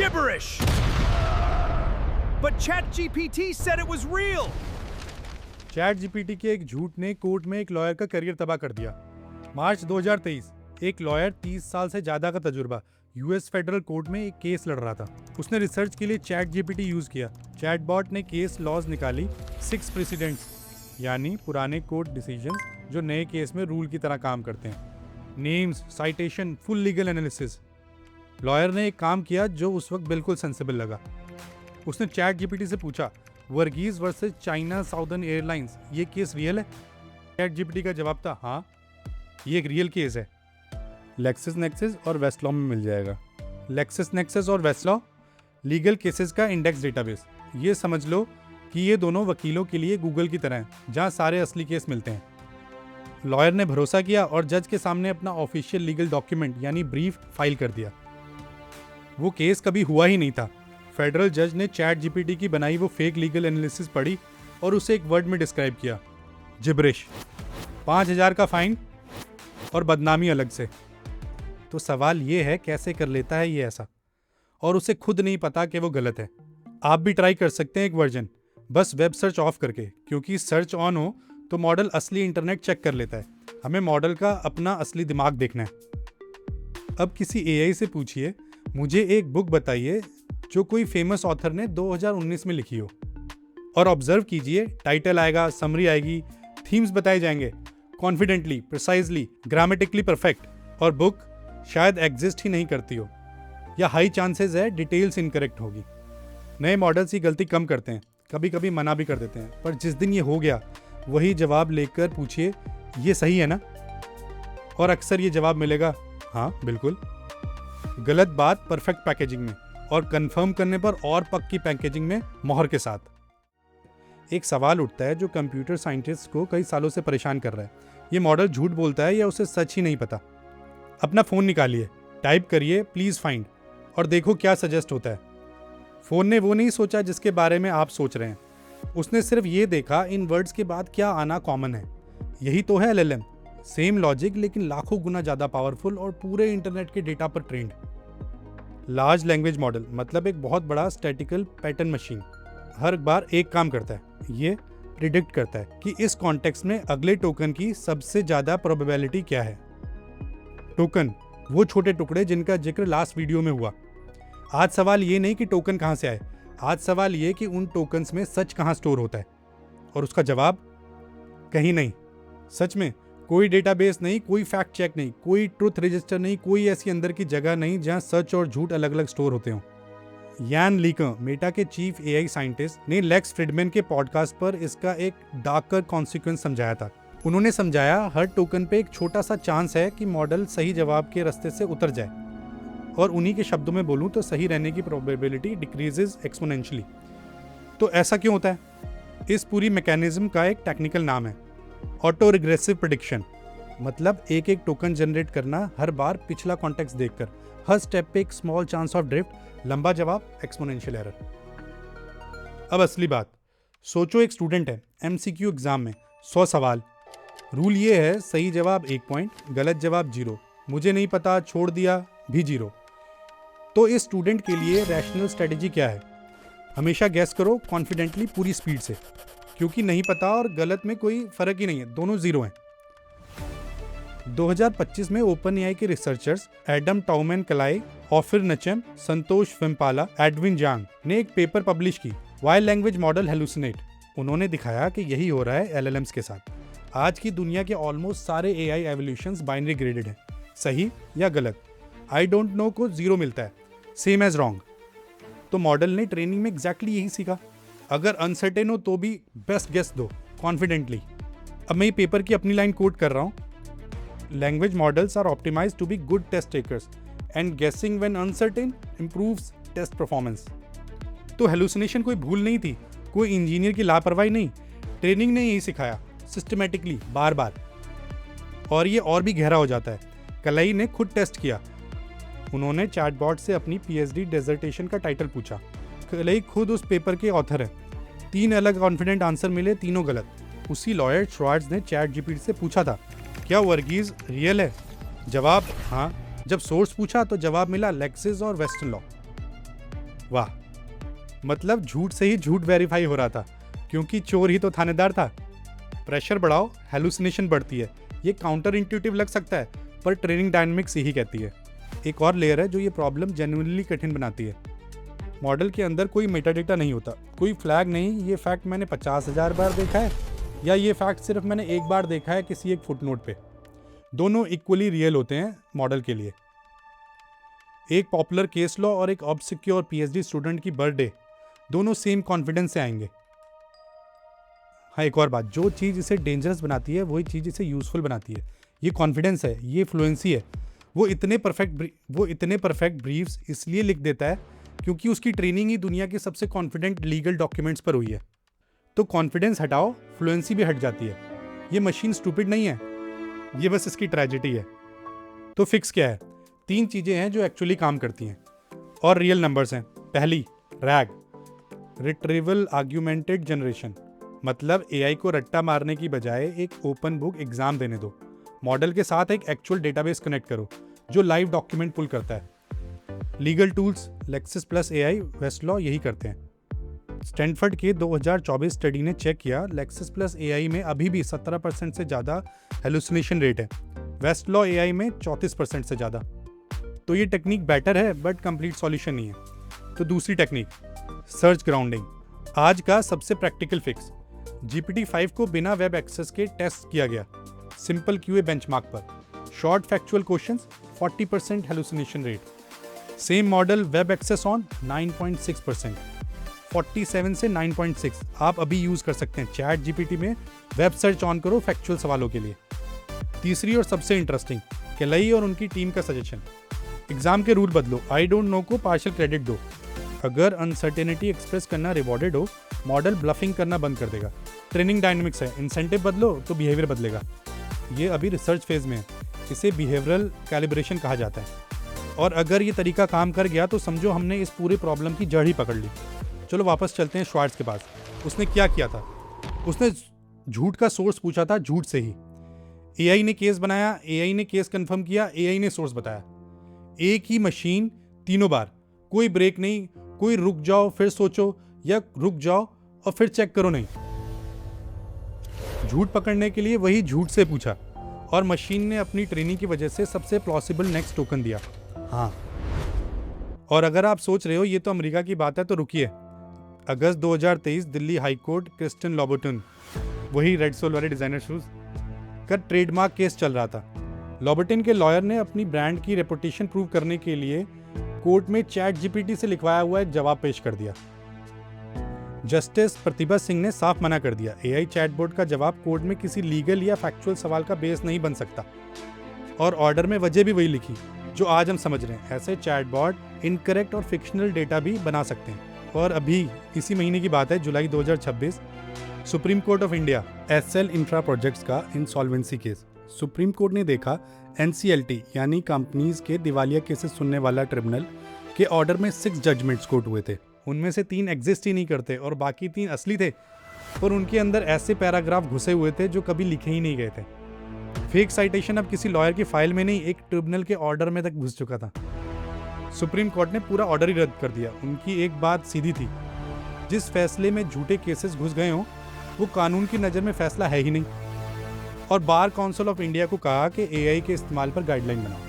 gibberish. But ChatGPT said it was real. ChatGPT के एक झूठ ने कोर्ट में एक लॉयर का करियर तबाह कर दिया। मार्च 2023, एक लॉयर 30 साल से ज्यादा का तजुर्बा यूएस फेडरल कोर्ट में एक केस लड़ रहा था। उसने रिसर्च के लिए ChatGPT यूज किया। चैटबॉट ने केस लॉज निकाली 6 प्रेसिडेंट्स, यानी पुराने कोर्ट डिसीजंस जो नए केस में रूल की तरह काम करते हैं। Names, citation, full legal analysis. Lawyer ने एक काम किया जो उस वक्त बिल्कुल सेंसिबल लगा। उसने ChatGPT से पूछा, Varghese versus China Southern Airlines, ये केस रियल है? ChatGPT का जवाब था, हाँ ये एक रियल केस है। लेक्सिस नेक्सिस और वेस्टलॉ में मिल जाएगा। लेक्सिस नेक्सिस और वेस्टलॉ लीगल केसेस का इंडेक्स डेटाबेस। ये समझ लो कि ये दोनों वकीलों के लिए गूगल की तरह हैं, जहाँ सारे असली केस मिलते हैं। लॉयर ने भरोसा किया और जज के सामने अपना ऑफिशियल लीगल डॉक्यूमेंट यानी ब्रीफ फाइल कर दिया। वो केस कभी हुआ ही नहीं था। फेडरल जज ने ChatGPT की बनाई वो फेक लीगल एनालिसिस पढ़ी और उसे एक वर्ड में डिस्क्राइब किया, जिब्रिश। 5,000 का फाइन और बदनामी अलग से। तो सवाल ये है, कैसे कर लेता है ये ऐसा, और उसे खुद नहीं पता कि वो गलत है। आप भी ट्राई कर सकते हैं एक वर्जन, बस वेब सर्च ऑफ करके, क्योंकि सर्च ऑन हो तो मॉडल असली इंटरनेट चेक कर लेता है। हमें मॉडल का अपना असली दिमाग देखना है। अब किसी AI से पूछिए, मुझे एक बुक बताइए जो कोई फेमस ऑथर ने 2019 में लिखी हो, और ऑब्जर्व कीजिए, टाइटल आएगा, समरी आएगी, थीम्स बताए जाएंगे, कॉन्फिडेंटली, प्रिसाइजली, ग्रामेटिकली परफेक्ट, और बुक शायद एग्जिस्ट ही नहीं करती हो, या हाई चांसेस है डिटेल्स इनकरेक्ट होगी। नए मॉडल्स ही गलती कम करते हैं, कभी कभी मना भी कर देते हैं, पर जिस दिन ये हो गया वही जवाब लेकर पूछिए, ये सही है ना? और अक्सर ये जवाब मिलेगा, हाँ बिल्कुल। गलत बात परफेक्ट पैकेजिंग में, और कंफर्म करने पर और पक्की पैकेजिंग में मोहर के साथ। एक सवाल उठता है जो कंप्यूटर साइंटिस्ट को कई सालों से परेशान कर रहा है, ये मॉडल झूठ बोलता है या उसे सच ही नहीं पता? अपना फ़ोन निकालिए, टाइप करिए प्लीज़ फाइंड, और देखो क्या सजेस्ट होता है। फ़ोन ने वो नहीं सोचा जिसके बारे में आप सोच रहे हैं, उसने सिर्फ ये देखा इन वर्ड्स के बाद क्या आना कॉमन है। यही तो है LLM, सेम लॉजिक लेकिन लाखों गुना ज़्यादा पावरफुल और पूरे इंटरनेट के डेटा पर ट्रेंड। लार्ज लैंग्वेज मॉडल मतलब एक बहुत बड़ा स्टैटिकल पैटर्न मशीन, हर बार एक काम करता है, ये प्रिडिक्ट करता है कि इस कॉन्टेक्स्ट में अगले टोकन की सबसे ज़्यादा प्रोबेबिलिटी क्या है। टोकन, वो छोटे टुकड़े जिनका जिक्र लास्ट वीडियो में हुआ। आज सवाल ये नहीं कि टोकन कहाँ से आए, आज सवाल ये कि उन टोकन्स में सच कहाँ स्टोर होता है, और उसका जवाब कहीं नहीं। सच में कोई डेटाबेस नहीं, कोई फैक्ट चेक नहीं, कोई ट्रुथ रजिस्टर नहीं, कोई ऐसी अंदर की जगह नहीं जहां सच और झूठ अलग अलग स्टोर होते हों। यान लीकर, मेटा के चीफ AI साइंटिस्ट, ने लेक्स फ्रिडमैन के पॉडकास्ट पर इसका एक डार्कर कॉन्सिक्वेंस समझाया था। उन्होंने समझाया, हर टोकन पे एक छोटा सा चांस है कि मॉडल सही जवाब के रास्ते से उतर जाए, और उन्हीं के शब्दों में बोलूं तो सही रहने की प्रोबेबिलिटी डिक्रीजेस एक्सपोनेंशियली। तो ऐसा क्यों होता है? इस पूरी मैकेनिज्म का एक टेक्निकल नाम है ऑटो रिग्रेसिव प्रेडिक्शन। मतलब एक एक टोकन जनरेट करना, हर बार पिछला कॉन्टेक्स्ट देखकर, हर स्टेप पे एक स्मॉल चांस ऑफ ड्रिफ्ट, लंबा जवाब, एक्सपोनेंशियल एरर। अब असली बात, सोचो एक स्टूडेंट है, MCQ एग्जाम में 100 सवाल, रूल ये है, सही जवाब 1 पॉइंट, गलत जवाब 0, मुझे नहीं पता, छोड़ दिया भी 0। तो इस स्टूडेंट के लिए रैशनल स्ट्रेटेजी क्या है? हमेशा गैस करो कॉन्फिडेंटली, पूरी स्पीड से, क्योंकि नहीं पता और गलत में कोई फर्क ही नहीं है, दोनों 0 हैं। 2025 में OpenAI के रिसर्चर्स एडम टाउमैन कलाई, ऑफिर नचम, संतोष वेम्पाला, एडविन जांग ने एक पेपर पब्लिश की, वाई लैंग्वेज मॉडल हेलुसिनेट। उन्होंने दिखाया कि यही हो रहा है LLMs के साथ। आज की दुनिया के ऑलमोस्ट सारे AI एवोल्यूशंस बाइनरी ग्रेडेड हैं, सही या गलत। आई डोंट नो को 0 मिलता है, सेम एज रॉन्ग। तो मॉडल ने ट्रेनिंग में एग्जैक्टली यही सीखा, अगर अनसर्टेन हो तो भी बेस्ट गेस दो कॉन्फिडेंटली। अब मैं ये पेपर की अपनी लाइन कोट कर रहा हूँ, language models are optimized to be good test takers and guessing when uncertain improves test performance. तो हेलुसिनेशन कोई भूल नहीं थी, कोई इंजीनियर की लापरवाही नहीं, ट्रेनिंग ने यही सिखाया सिस्टमेटिकली, बार बार। और ये और भी गहरा हो जाता है, कलाई ने खुद टेस्ट किया। उन्होंने चैटबॉट से अपनी PhD डिसर्टेशन का टाइटल पूछा, कलाई खुद उस पेपर के ऑथर है। 3 अलग कॉन्फिडेंट आंसर मिले, तीनों गलत। उसी लॉयर श्वार्ट्ज ने ChatGPT से पूछा था, क्या वर्गीज रियल है? जवाब हाँ। जब सोर्स पूछा तो जवाब मिला लेक्सिस और वेस्टर्न लॉ। वाह, मतलब झूठ से ही झूठ वेरीफाई हो रहा था, क्योंकि चोर ही तो थानेदार था। प्रेशर बढ़ाओ, हेलुसिनेशन बढ़ती है। ये काउंटर इंट्यूटिव लग सकता है, पर ट्रेनिंग डायनामिक्स यही कहती है। एक और लेयर है जो ये प्रॉब्लम जेन्युइनली कठिन बनाती है। मॉडल के अंदर कोई मेटाडेटा नहीं होता, कोई फ्लैग नहीं, ये फैक्ट मैंने 50,000 बार देखा है, या ये फैक्ट सिर्फ मैंने एक बार देखा है किसी एक फुटनोट पे। दोनों इक्वली रियल होते हैं मॉडल के लिए। एक पॉपुलर केस लॉ और एक ऑब्सिक्योर पीएचडी स्टूडेंट की बर्थडे, दोनों सेम कॉन्फिडेंस से आएंगे। हाँ, एक और बात, जो चीज़ इसे डेंजरस बनाती है वही चीज़ इसे यूजफुल बनाती है। ये कॉन्फिडेंस है, ये फ्लुएंसी है। वो इतने परफेक्ट ब्रीफ्स इसलिए लिख देता है क्योंकि उसकी ट्रेनिंग ही दुनिया के सबसे कॉन्फिडेंट लीगल डॉक्यूमेंट्स पर हुई है। तो कॉन्फिडेंस हटाओ, फ्लुएंसी भी हट जाती है। ये मशीन स्टूपिड नहीं है, ये बस इसकी ट्रेजेडी है। तो फिक्स क्या है? 3 चीज़ें हैं जो एक्चुअली काम करती हैं और रियल नंबर्स हैं। पहली, रैग, रिट्रीवल आर्ग्यूमेंटेड जनरेशन, मतलब एआई को रट्टा मारने की बजाय एक ओपन बुक एग्जाम देने दो। मॉडल के साथ एक एक्चुअल डेटाबेस कनेक्ट करो जो लाइव डॉक्यूमेंट पुल करता है। Legal tools, Lexis plus AI, Westlaw यही करते हैं। स्टैनफोर्ड के 2024 स्टडी ने चेक किया, लेक्सिस प्लस एआई में अभी भी 17% से ज़्यादा हेलुसिनेशन रेट है, वेस्टलॉ एआई में 34% से ज़्यादा। तो ये टेक्निक बेटर है बट कंप्लीट सॉल्यूशन नहीं है। तो दूसरी टेक्निक, सर्च ग्राउंडिंग, आज का सबसे प्रैक्टिकल फिक्स। GPT-5 को बिना वेब एक्सेस के टेस्ट किया गया, सिंपल क्यूए बेंचमार्क पर। Short factual questions, 40% hallucination rate. Same model web access on 9.6%, 47 से 9.6। आप अभी यूज कर सकते हैं। चैट जीपीटी में वेब सर्च ऑन करो फैक्चुअल सवालों के लिए। तीसरी और सबसे इंटरेस्टिंग, केलई और उनकी टीम का सजेशन, एग्जाम के रूल बदलो, आई डोंट नो को पार्शियल क्रेडिट दो। अगर अनसर्टेनिटी एक्सप्रेस करना रिवॉर्डेड हो, मॉडल ब्लफिंग करना बंद कर देगा। ट्रेनिंग डायनामिक्स है, इंसेंटिव बदलो तो बिहेवियर बदलेगा। ये अभी रिसर्च फेज में है, इसे बिहेवियरल कैलिब्रेशन कहा जाता है। और अगर ये तरीका काम कर गया तो समझो हमने इस पूरे प्रॉब्लम की जड़ ही पकड़ ली। चलो वापस चलते हैं श्वार्ट्ज के पास। उसने क्या किया था? उसने झूठ का सोर्स पूछा था झूठ से ही। एआई ने केस बनाया, एआई ने केस कंफर्म किया, एआई ने सोर्स बताया। एक ही मशीन तीनों बार, कोई ब्रेक नहीं, कोई रुक जाओ फिर सोचो, या रुक जाओ और फिर चेक करो नहीं। झूठ पकड़ने के लिए वही झूठ से पूछा और मशीन ने अपनी ट्रेनिंग की वजह से सबसे प्लॉसिबल नेक्स्ट टोकन दिया। हाँ, और अगर आप सोच रहे हो ये तो अमेरिका की बात है, तो रुकिए। अगस्त 2023 दिल्ली हाई कोर्ट क्रिस्टियन लॉबर्टन, वही रेड सोल वाले डिजाइनर शूज, का ट्रेडमार्क केस चल रहा था। लॉबर्टन के लॉयर ने अपनी ब्रांड की रेपुटेशन प्रूव करने के लिए कोर्ट में चैट जीपीटी से लिखवाया हुआ एक जवाब पेश कर दिया। जस्टिस प्रतिभा सिंह ने साफ मना कर दिया, एआई चैटबॉट का जवाब कोर्ट में किसी लीगल या फैक्चुअल सवाल का बेस नहीं बन सकता। और ऑर्डर में वजह भी वही लिखी जो आज हम समझ रहे हैं। ऐसे चैटबॉट इनकरेक्ट और फिक्शनल डेटा भी बना सकते हैं। और अभी इसी महीने की बात है, जुलाई 2026, Supreme Court of India, SL Infra Projects का इंसॉल्वेंसी केस। सुप्रीम कोर्ट ने देखा एनसीएलटी यानी कंपनीज के दिवालिया केसेस सुनने वाला ट्रिब्यूनल के ऑर्डर में 6 जजमेंट्स कोर्ट हुए थे। उनमें से 3 एग्जिस्ट ही नहीं करते और बाकी 3 असली थे, पर उनके अंदर ऐसे पैराग्राफ घुसे हुए थे जो कभी लिखे ही नहीं गए थे। फेक साइटेशन अब किसी लॉयर की फाइल में नहीं, एक ट्रिब्यूनल के ऑर्डर में तक घुस चुका था। सुप्रीम कोर्ट ने पूरा ऑर्डर ही रद्द कर दिया। उनकी एक बात सीधी थी, जिस फैसले में झूठे केसेस घुस गए हों वो कानून की नज़र में फैसला है ही नहीं। और बार काउंसिल ऑफ इंडिया को कहा कि एआई के इस्तेमाल पर गाइडलाइन बनाओ।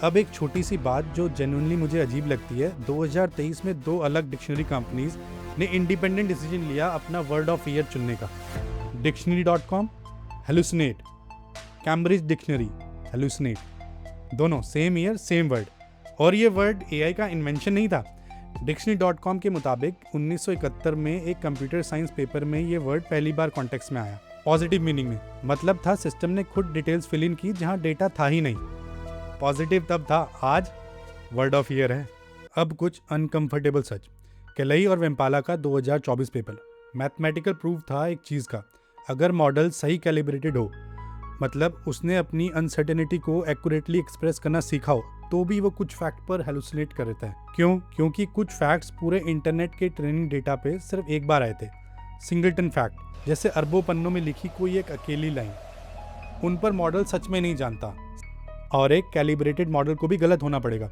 अब एक छोटी सी बात जो जेन्युइनली मुझे अजीब लगती है, 2023 में 2 अलग डिक्शनरी कंपनीज ने इंडिपेंडेंट डिसीजन लिया अपना वर्ड ऑफ ईयर चुनने का। डिक्शनरी.com, हेलुसिनेट, कैम्ब्रिज डिक्शनरी, हेलुसिनेट, दोनों सेम ईयर सेम वर्ड। और ये वर्ड एआई का इन्वेंशन नहीं था। डिक्शनरी.com के मुताबिक 1971 में एक कंप्यूटर साइंस पेपर में ये वर्ड पहली बार कॉन्टेक्स्ट में आया, पॉजिटिव मीनिंग में। मतलब था सिस्टम ने खुद डिटेल्स फिल इन की जहां डेटा था ही नहीं। पॉजिटिव तब था, आज वर्ड ऑफ ईयर है। अब कुछ अनकंफर्टेबल सच। केलई और वेम्पाला का 2024 पेपर मैथमेटिकल प्रूफ था एक चीज़ का, अगर मॉडल सही कैलिब्रेटेड हो, मतलब उसने अपनी अनसर्टेनिटी को एक्यूरेटली एक्सप्रेस करना सीखा हो, तो भी वो कुछ फैक्ट पर हेलुसिनेट कर देता है। क्यों? क्योंकि कुछ फैक्ट्स पूरे इंटरनेट के ट्रेनिंग डेटा पे सिर्फ एक बार आए थे, सिंगलटन फैक्ट, जैसे अरबों पन्नों में लिखी कोई एक अकेली लाइन। उन पर मॉडल सच में नहीं जानता, और एक कैलिब्रेटेड मॉडल को भी गलत होना पड़ेगा।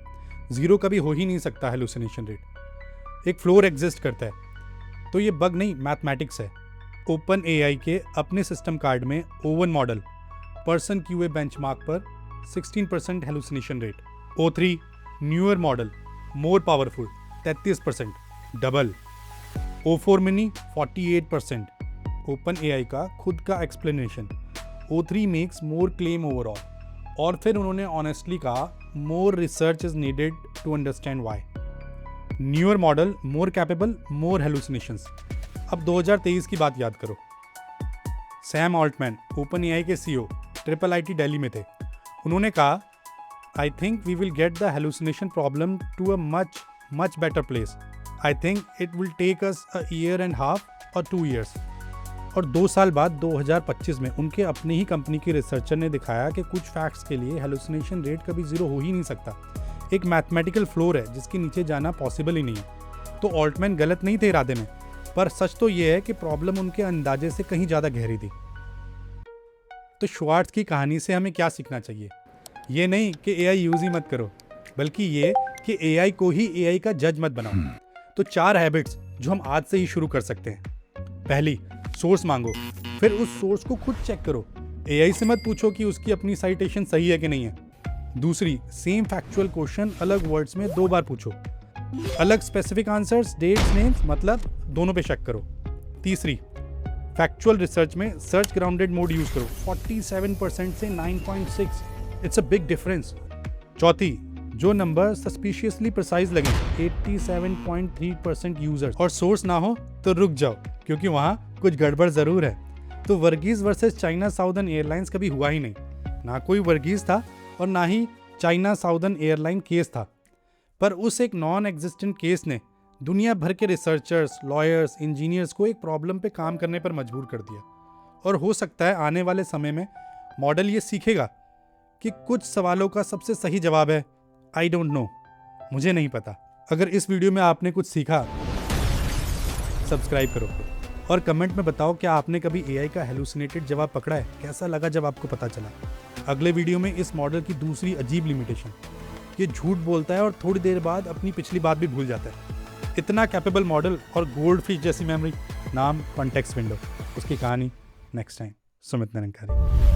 जीरो कभी हो ही नहीं सकता हेलुसिनेशन रेट, एक फ्लोर एग्जिस्ट करता है। तो ये बग नहीं, मैथमेटिक्स है। ओपन एआई के अपने सिस्टम कार्ड में O one model person QA benchmark पर 16% hallucination rate. O3 newer model more powerful 33%, double. O4 mini 48%। OpenAI का खुद का explanation, O3 makes more claim overall. और फिर उन्होंने ऑनेस्टली कहा more research is needed to understand why. Newer model more capable, more hallucinations. अब 2023 की बात याद करो। सैम ऑल्टमैन ओपन एआई के सीईओ IIIT दिल्ली में थे। उन्होंने कहा I think we will get the hallucination problem to a much better place. I think it will take us a year and half और 2 years। और 2 साल बाद 2025 में उनके अपने ही कंपनी के रिसर्चर ने दिखाया कि कुछ फैक्ट्स के लिए हेलुसिनेशन रेट कभी जीरो हो ही नहीं सकता। एक मैथमेटिकल फ्लोर है जिसके नीचे जाना पॉसिबल ही नहीं है। तो ऑल्टमैन गलत नहीं थे इरादे में, पर सच तो ये है कि प्रॉब्लम उनके अंदाजे से कहीं ज़्यादा गहरी थी। तो श्वार्ट्ज की कहानी से हमें क्या सीखना चाहिए? ये नहीं कि एआई यूज़ ही मत करो, बल्कि ये कि एआई को ही एआई का जज मत बनाओ। तो 4 हैबिट्स जो हम आज से ही शुरू कर सकते हैं। पहली, सोर्स मांगो, फिर उस सोर्स को खुद चेक करो। एआई से मत पूछो कि उसकी अपनी साइटेशन सही है कि नहीं है। दूसरी, सेम फैक्चुअल क्वेश्चन अलग वर्ड्स में 2 बार पूछो। अलग स्पेसिफिक आंसर्स, डेट्स, नेम्स, मतलब दोनों पे शक करो। तीसरी, फैक्चुअल रिसर्च में सर्च ग्राउंडेड मोड यूज करो। 47% से 9.6, इट्स अ बिग डिफरेंस। चौथी, जो नंबर सस्पिशियसली प्रिसाइज लगे, 87.3% यूजर्स और सोर्स ना हो तो रुक जाओ, क्योंकि वहाँ कुछ गड़बड़ जरूर है। तो Varghese versus China Southern Airlines कभी हुआ ही नहीं। ना कोई वर्गीज था और ना ही चाइना साउदर्न एयरलाइन केस था। पर उस एक नॉन एग्जिस्टेंट केस ने दुनिया भर के रिसर्चर्स, लॉयर्स, इंजीनियर्स को एक प्रॉब्लम पे काम करने पर मजबूर कर दिया। और हो सकता है आने वाले समय में मॉडल ये सीखेगा कि कुछ सवालों का सबसे सही जवाब है आई डोंट नो, मुझे नहीं पता। अगर इस वीडियो में आपने कुछ सीखा, सब्सक्राइब करो और कमेंट में बताओ क्या आपने कभी एआई का हेलुसिनेटेड जवाब पकड़ा है, कैसा लगा जब आपको पता चला। अगले वीडियो में इस मॉडल की दूसरी अजीब लिमिटेशन, ये झूठ बोलता है और थोड़ी देर बाद अपनी पिछली बात भी भूल जाता है। इतना कैपेबल मॉडल और गोल्ड फिश जैसी मेमोरी, नाम कॉन्टेक्स्ट विंडो। उसकी कहानी नेक्स्ट टाइम। सुमित निरंकारी।